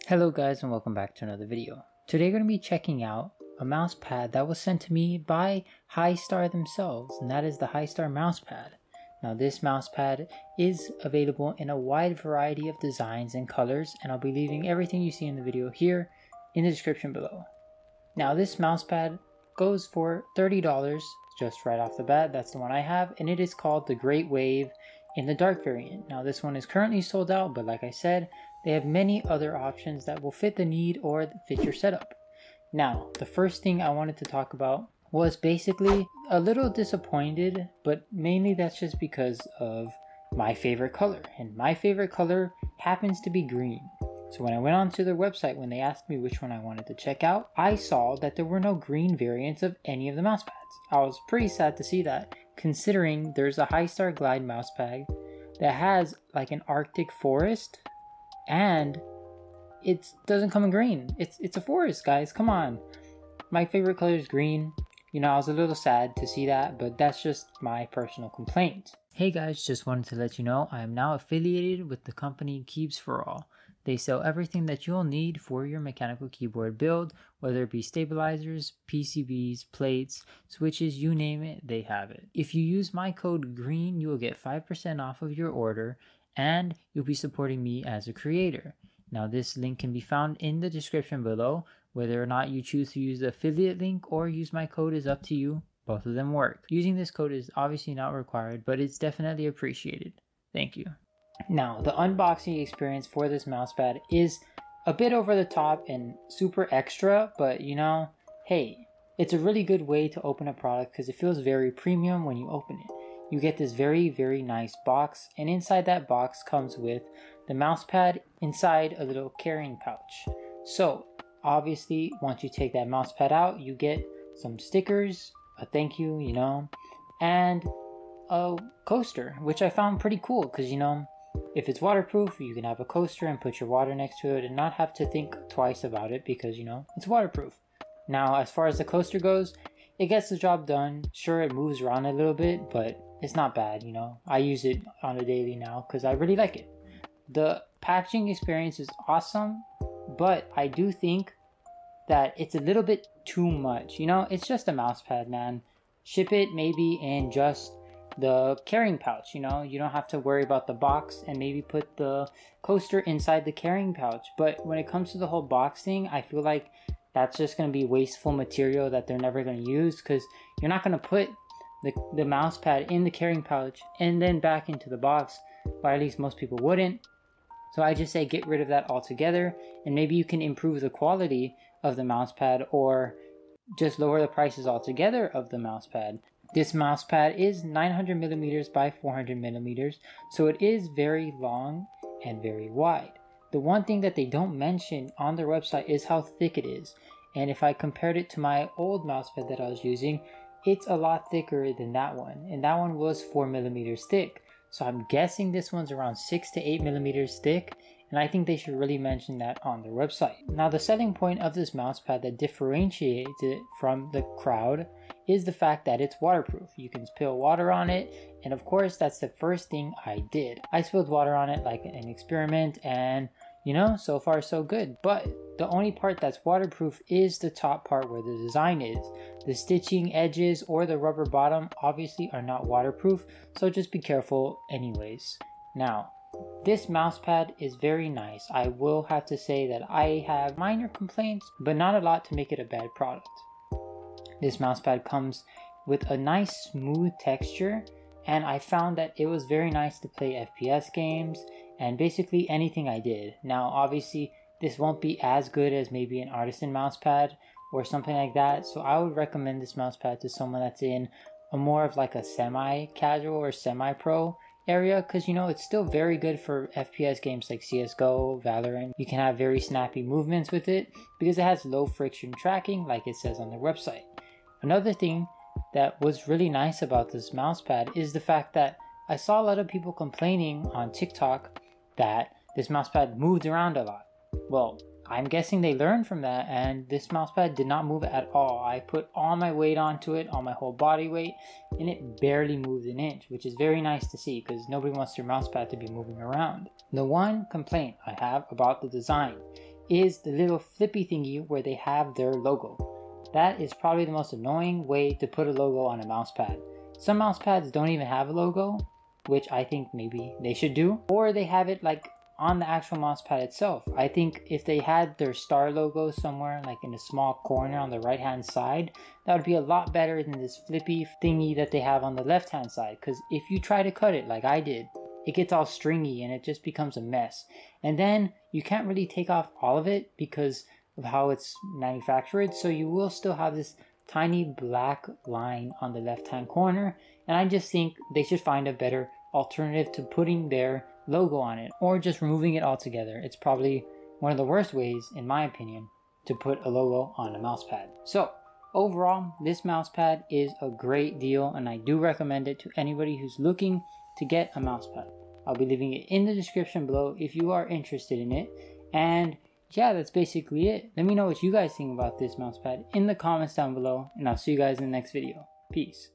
Hello guys and welcome back to another video. Today we're going to be checking out a mouse pad that was sent to me by Hystar themselves, and that is the Hystar Mousepad. Now this mousepad is available in a wide variety of designs and colors, and I'll be leaving everything you see in the video here in the description below. Now this mousepad goes for $30 just right off the bat. That's the one I have, and it is called the Great Wave in the dark variant. Now this one is currently sold out, but like I said, they have many other options that will fit the need or fit your setup. Now, the first thing I wanted to talk about was basically a little disappointed, but mainly that's just because of my favorite color. And my favorite color happens to be green. So when I went onto their website, when they asked me which one I wanted to check out, I saw that there were no green variants of any of the mousepads. I was pretty sad to see that, considering there's a Hystar Glyde Mousepad that has like an Arctic forest, and it doesn't come in green. It's a forest, guys, come on. My favorite color is green. You know, I was a little sad to see that, but that's just my personal complaint. Hey guys, just wanted to let you know I am now affiliated with the company Keeps for All. They sell everything that you'll need for your mechanical keyboard build, whether it be stabilizers, PCBs, plates, switches, you name it, they have it. If you use my code GREEN, you will get 5% off of your order, and you'll be supporting me as a creator. Now this link can be found in the description below. Whether or not you choose to use the affiliate link or use my code is up to you. Both of them work. Using this code is obviously not required, but it's definitely appreciated. Thank you. Now, the unboxing experience for this mousepad is a bit over the top and super extra, but you know, hey, it's a really good way to open a product because it feels very premium when you open it. You get this very nice box, and inside that box comes with the mousepad inside a little carrying pouch. So obviously once you take that mousepad out, you get some stickers, a thank you, you know, and a coaster, which I found pretty cool because, you know, if it's waterproof, you can have a coaster and put your water next to it and not have to think twice about it because, you know, it's waterproof. Now, as far as the coaster goes, it gets the job done. Sure, it moves around a little bit, but it's not bad, you know. I use it on a daily now because I really like it. The packaging experience is awesome, but I do think that it's a little bit too much. You know, it's just a mousepad, man. Ship it maybe in just the carrying pouch, you know. You don't have to worry about the box, and maybe put the coaster inside the carrying pouch. But when it comes to the whole box thing, I feel like that's just going to be wasteful material that they're never going to use, because you're not going to put the mouse pad in the carrying pouch and then back into the box, or at least most people wouldn't. So I just say get rid of that altogether, and maybe you can improve the quality of the mouse pad or just lower the prices altogether of the mouse pad. This mouse pad is 900 millimeters by 400 millimeters, so it is very long and very wide. The one thing that they don't mention on their website is how thick it is, and if I compared it to my old mouse pad that I was using, it's a lot thicker than that one, and that one was 4 millimeters thick. So I'm guessing this one's around 6 to 8 millimeters thick, and I think they should really mention that on their website. Now, the selling point of this mousepad that differentiates it from the crowd is the fact that it's waterproof. You can spill water on it, and of course that's the first thing I did. I spilled water on it like an experiment, and you know, so far so good. But the only part that's waterproof is the top part where the design is. The stitching edges or the rubber bottom obviously are not waterproof, so just be careful anyways. Now, this mousepad is very nice. I will have to say that I have minor complaints, but not a lot to make it a bad product. This mousepad comes with a nice smooth texture, and I found that it was very nice to play FPS games and basically anything I did. Now obviously this won't be as good as maybe an artisan mousepad or something like that, so I would recommend this mousepad to someone that's in a more of like a semi-casual or semi-pro area, because you know, it's still very good for FPS games like CSGO, Valorant. You can have very snappy movements with it because it has low friction tracking like it says on their website. Another thing that was really nice about this mousepad is the fact that I saw a lot of people complaining on TikTok that this mousepad moved around a lot. Well, I'm guessing they learned from that, and this mousepad did not move at all. I put all my weight onto it, all my whole body weight, and it barely moved an inch, which is very nice to see because nobody wants their mousepad to be moving around. The one complaint I have about the design is the little flippy thingy where they have their logo. That is probably the most annoying way to put a logo on a mouse pad. Some mouse pads don't even have a logo, which I think maybe they should do, or they have it like on the actual mouse pad itself. I think if they had their star logo somewhere like in a small corner on the right hand side, that would be a lot better than this flippy thingy that they have on the left hand side, because if you try to cut it like I did, it gets all stringy and it just becomes a mess. And then you can't really take off all of it because of how it's manufactured, so you will still have this tiny black line on the left hand corner, and I just think they should find a better alternative to putting their logo on it, or just removing it altogether. It's probably one of the worst ways, in my opinion, to put a logo on a mouse pad. So overall, this mouse pad is a great deal, and I do recommend it to anybody who's looking to get a mouse pad. I'll be leaving it in the description below if you are interested in it. And yeah, that's basically it. Let me know what you guys think about this mouse pad in the comments down below, and I'll see you guys in the next video. Peace.